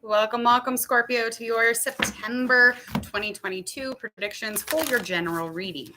Welcome, Scorpio, to your September 2022 predictions for your general reading.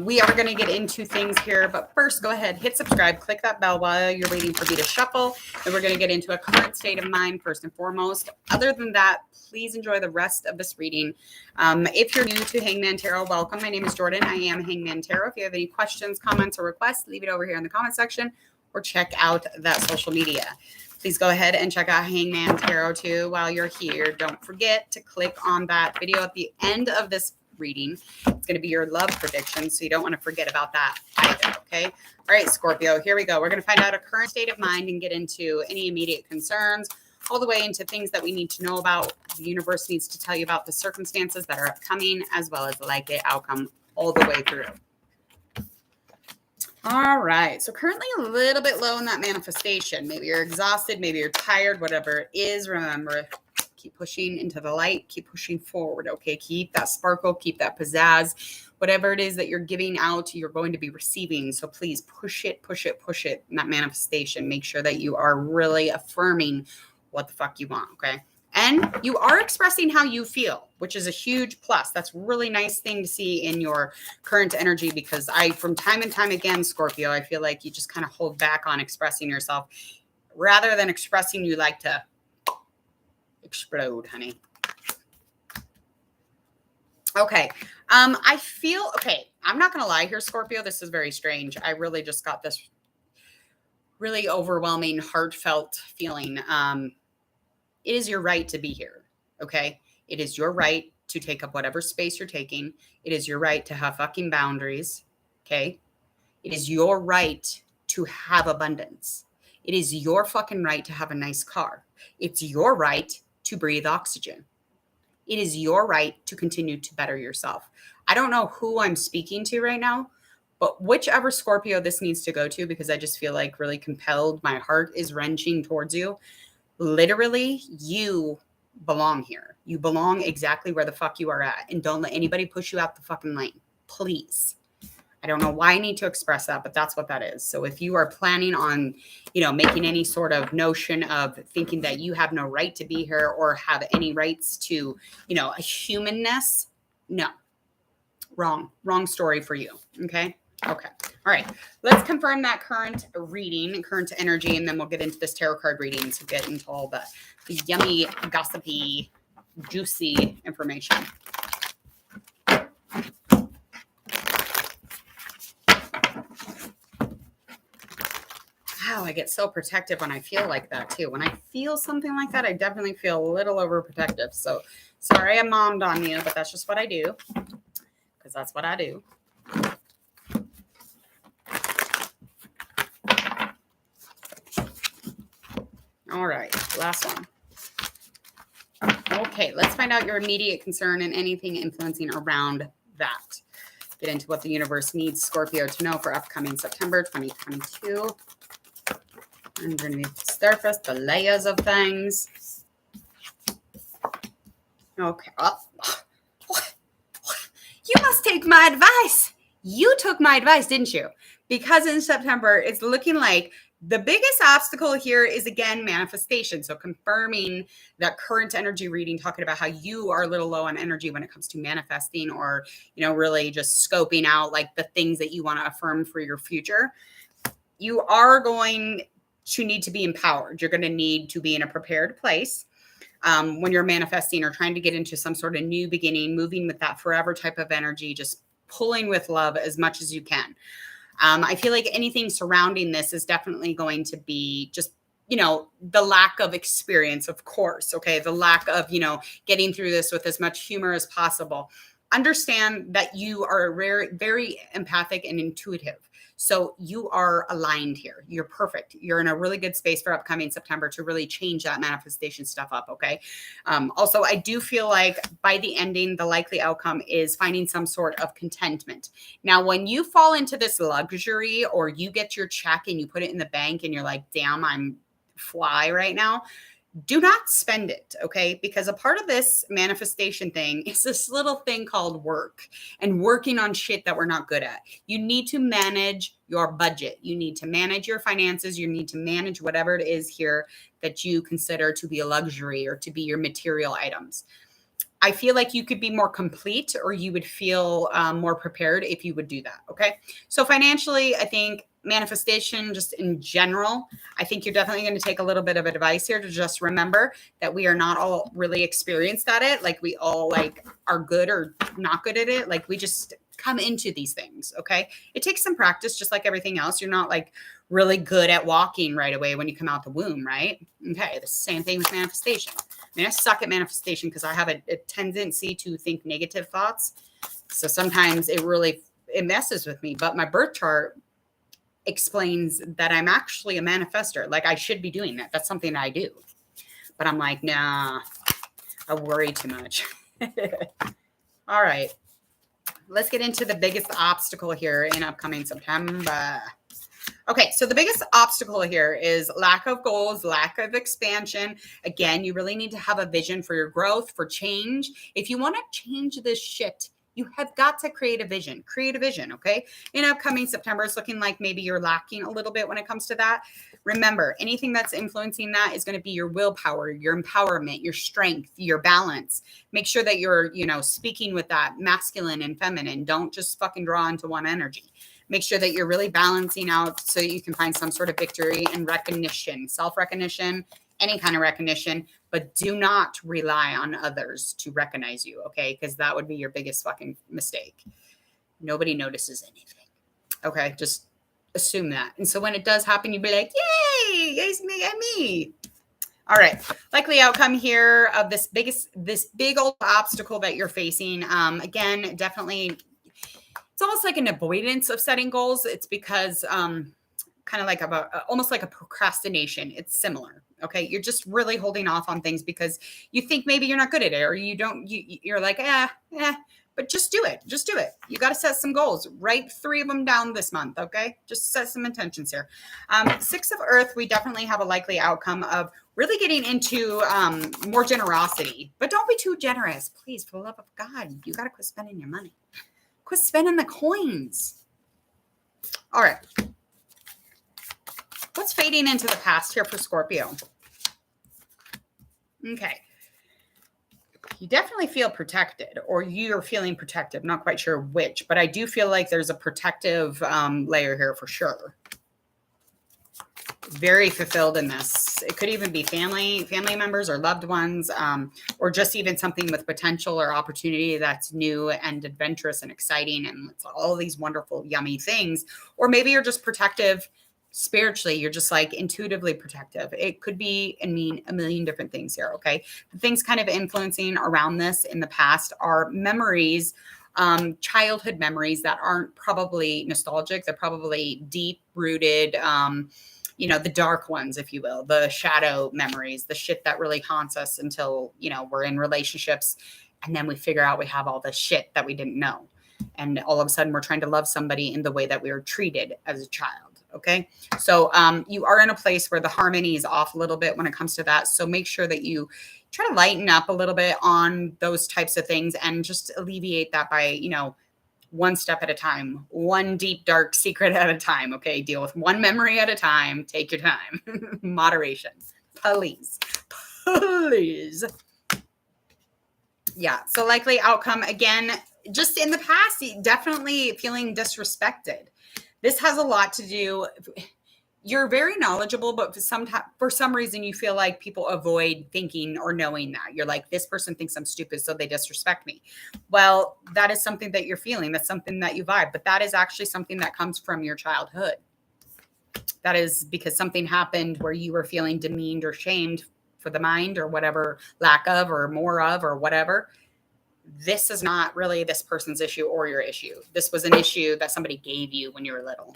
We are going to get into things here, but first, go ahead, hit subscribe, click that bell while you're waiting for me to shuffle, and we're going to get into a current state of mind first and foremost. Other than that, please enjoy the rest of this reading. If you're new to Hangman Tarot, welcome. My name is Jordan. I am Hangman Tarot. If you have any questions, comments, or requests, leave it over here in the comment section or check out that social media. Please go ahead and check out Hangman Tarot too while you're here. Don't forget to click on that video at the end of this reading. It's going to be your love prediction, so you don't want to forget about that either, okay? All right, Scorpio, here we go. We're going to find out a current state of mind and get into any immediate concerns, all the way into things that we need to know about. The universe needs to tell you about the circumstances that are upcoming, as well as the likely outcome all the way through. All right, so currently a little bit low in that manifestation. Maybe you're exhausted, maybe you're tired, whatever it is. Remember, keep pushing into the light, keep pushing forward, okay? Keep that sparkle, keep that pizzazz. Whatever it is that you're giving out, you're going to be receiving. So please push it in that manifestation. Make sure that you are really affirming what the fuck you want, okay? And you are expressing how you feel, which is a huge plus. That's a really nice thing to see in your current energy, because from time and time again, Scorpio, I feel like you just kind of hold back on expressing yourself. Rather than expressing, you like to explode, honey. Okay. I feel, okay, I'm not going to lie here, Scorpio. This is very strange. I really just got this really overwhelming, heartfelt feeling. It is your right to be here, okay? It is your right to take up whatever space you're taking. It is your right to have fucking boundaries, okay? It is your right to have abundance. It is your fucking right to have a nice car. It's your right to breathe oxygen. It is your right to continue to better yourself. I don't know who I'm speaking to right now, but whichever Scorpio this needs to go to, because I just feel like really compelled, my heart is wrenching towards you. Literally, you belong here. You belong exactly where the fuck you are at. And don't let anybody push you out the fucking lane. Please. I don't know why I need to express that, but that's what that is. So if you are planning on, making any sort of notion of thinking that you have no right to be here or have any rights to, a humanness, no. Wrong story for you. Okay. Okay. All right. Let's confirm that current reading, current energy, and then we'll get into this tarot card reading to get into all the yummy, gossipy, juicy information. Wow, I get so protective when I feel like that too. When I feel something like that, I definitely feel a little overprotective. So sorry I mommed on you, but that's just what I do. Because that's what I do. All right, last one. Okay, let's find out your immediate concern and anything influencing around that. Get into what the universe needs Scorpio to know for upcoming September 2022. Underneath the surface, the layers of things. Okay. Oh. You must take my advice. You took my advice, didn't you? Because in September, it's looking like the biggest obstacle here is, again, manifestation. So confirming that current energy reading, talking about how you are a little low on energy when it comes to manifesting or, really just scoping out like the things that you want to affirm for your future. You are going to need to be empowered. You're going to need to be in a prepared place. When you're manifesting or trying to get into some sort of new beginning, moving with that forever type of energy, just pulling with love as much as you can. I feel like anything surrounding this is definitely going to be just, the lack of experience, of course. Okay. The lack of, getting through this with as much humor as possible. Understand that you are very, very empathic and intuitive. So you are aligned here. You're perfect. You're in a really good space for upcoming September to really change that manifestation stuff up. Okay. Also, I do feel like by the ending, the likely outcome is finding some sort of contentment. Now, when you fall into this luxury or you get your check and you put it in the bank and you're like, damn, I'm fly right now. do not spend it, okay? Because a part of this manifestation thing is this little thing called work and working on shit that we're not good at. You need to manage your budget. You need to manage your finances. You need to manage whatever it is here that you consider to be a luxury or to be your material items. I feel like you could be more complete, or you would feel more prepared if you would do that. Okay. So financially, I think manifestation, just in general, I think you're definitely going to take a little bit of advice here to just remember that we are not all really experienced at it. Like we all like are good or not good at it. Like we just come into these things. Okay. It takes some practice, just like everything else. You're not like really good at walking right away when you come out the womb, right? Okay. The same thing with manifestation. I mean, I suck at manifestation because I have a tendency to think negative thoughts. So sometimes it messes with me. But my birth chart explains that I'm actually a manifester. Like I should be doing that. That's something I do. But I'm like, nah, I worry too much. All right. Let's get into the biggest obstacle here in upcoming September. Okay, so the biggest obstacle here is lack of goals, lack of expansion. Again, you really need to have a vision for your growth, for change. If you want to change this shit, you have got to create a vision. Create a vision, okay? In upcoming September, it's looking like maybe you're lacking a little bit when it comes to that. Remember, anything that's influencing that is going to be your willpower, your empowerment, your strength, your balance. Make sure that you're, speaking with that masculine and feminine. Don't just fucking draw into one energy. Make sure that you're really balancing out so that you can find some sort of victory and recognition, self-recognition, any kind of recognition, but do not rely on others to recognize you, okay? Because that would be your biggest fucking mistake. Nobody notices anything, okay? Just assume that. And so when it does happen, you'd be like, yay, it's me. All right. Likely outcome here of this big old obstacle that you're facing. Again, definitely, it's almost like an avoidance of setting goals. It's because kind of like almost like a procrastination. It's similar. Okay. You're just really holding off on things because you think maybe you're not good at it, or you're like, but just do it. Just do it. You got to set some goals. Write 3 of them down this month. Okay. Just set some intentions here. 6 of Earth, we definitely have a likely outcome of really getting into more generosity, but don't be too generous. Please, for the love of God, you got to quit spending your money. Quit spending the coins. All right. What's fading into the past here for Scorpio? Okay. You definitely feel protected, or you're feeling protective. Not quite sure which, but I do feel like there's a protective layer here for sure. Very fulfilled in this. It could even be family members or loved ones, or just even something with potential or opportunity that's new and adventurous and exciting, and it's all these wonderful, yummy things. Or maybe you're just protective spiritually. You're just like intuitively protective. It could be a million different things here. Okay. The things kind of influencing around this in the past are memories, childhood memories that aren't probably nostalgic. They're probably deep rooted, the dark ones, if you will, the shadow memories, the shit that really haunts us until, we're in relationships. And then we figure out we have all the shit that we didn't know. And all of a sudden we're trying to love somebody in the way that we were treated as a child. Okay. So you are in a place where the harmony is off a little bit when it comes to that. So make sure that you try to lighten up a little bit on those types of things and just alleviate that by, one step at a time, one deep, dark secret at a time. Okay. Deal with one memory at a time. Take your time. Moderation. Please. Yeah. So likely outcome, again, just in the past, definitely feeling disrespected. This has a lot to do. You're very knowledgeable, but for some reason you feel like people avoid thinking or knowing that. You're like, this person thinks I'm stupid, so they disrespect me. Well, that is something that you're feeling. That's something that you vibe, but that is actually something that comes from your childhood. That is because something happened where you were feeling demeaned or shamed for the mind or whatever, lack of or more of or whatever. This is not really this person's issue or your issue. This was an issue that somebody gave you when you were little,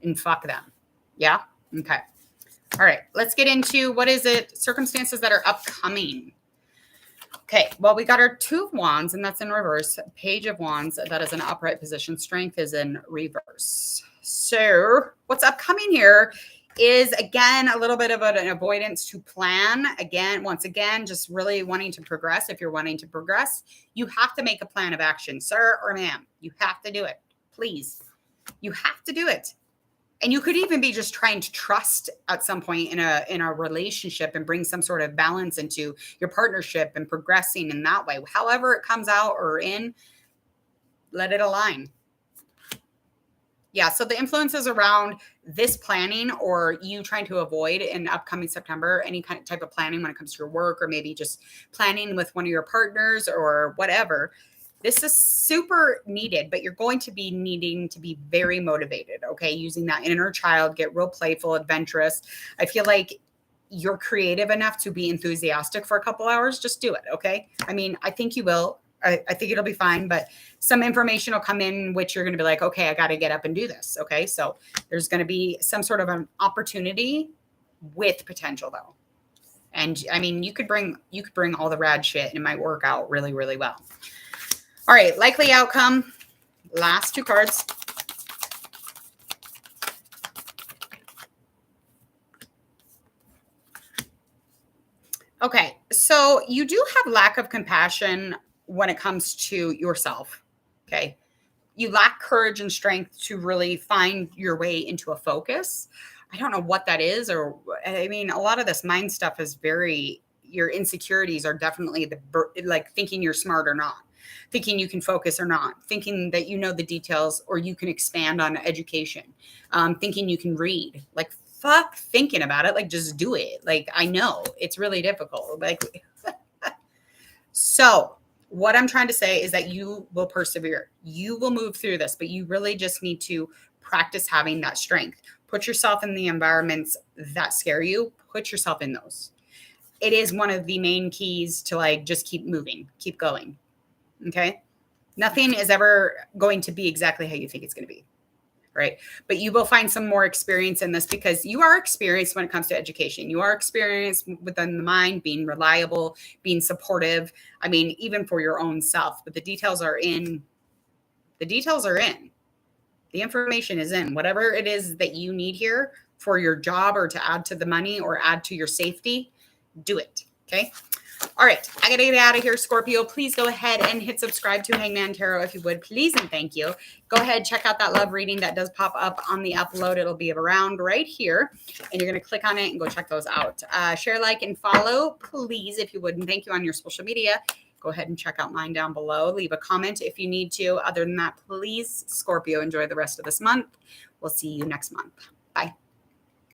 and fuck them. Yeah. Okay. All right. Let's get into what is it? Circumstances that are upcoming. Okay. Well, we got our 2 of Wands, and that's in reverse. Page of Wands, that is an upright position. Strength is in reverse. So what's upcoming here is, again, a little bit of an avoidance to plan. Again, once again, just really wanting to progress. If you're wanting to progress, you have to make a plan of action, sir or ma'am. You have to do it. Please. You have to do it. And you could even be just trying to trust at some point in a relationship and bring some sort of balance into your partnership and progressing in that way. However it comes out or in, let it align. Yeah, so the influences around this planning or you trying to avoid in upcoming September, any kind of type of planning when it comes to your work or maybe just planning with one of your partners or whatever, this is super needed, but you're going to be needing to be very motivated, okay? Using that inner child, get real playful, adventurous. I feel like you're creative enough to be enthusiastic for a couple hours. Just do it, okay? I mean, I think you will. I think it'll be fine, but some information will come in which you're going to be like, okay, I got to get up and do this. Okay. So there's going to be some sort of an opportunity with potential though. And I mean, you could bring all the rad shit and it might work out really, really well. All right. Likely outcome. Last two cards. Okay. So you do have lack of compassion when it comes to yourself. Okay. You lack courage and strength to really find your way into a focus. I don't know what that is, or I mean, a lot of this mind stuff is your insecurities are definitely like thinking you're smart or not, thinking you can focus or not, thinking that you know the details or you can expand on education, thinking you can read. Like, fuck thinking about it. Like, just do it. Like, I know it's really difficult. Like, so what I'm trying to say is that you will persevere. You will move through this, but you really just need to practice having that strength. Put yourself in the environments that scare you. Put yourself in those. It is one of the main keys to like just keep moving, keep going. Okay? Nothing is ever going to be exactly how you think it's going to be. Right? But you will find some more experience in this because you are experienced when it comes to education. You are experienced within the mind, being reliable, being supportive. I mean, even for your own self, but the details are in. The details are in. The information is in. Whatever it is that you need here for your job or to add to the money or add to your safety, do it. Okay. All right, I got to get out of here, Scorpio. Please go ahead and hit subscribe to Hangman Tarot if you would, please, and thank you. Go ahead, check out that love reading that does pop up on the upload. It'll be around right here, and you're going to click on it and go check those out. Share, like, and follow, please, if you would, and thank you on your social media. Go ahead and check out mine down below. Leave a comment if you need to. Other than that, please, Scorpio, enjoy the rest of this month. We'll see you next month. Bye.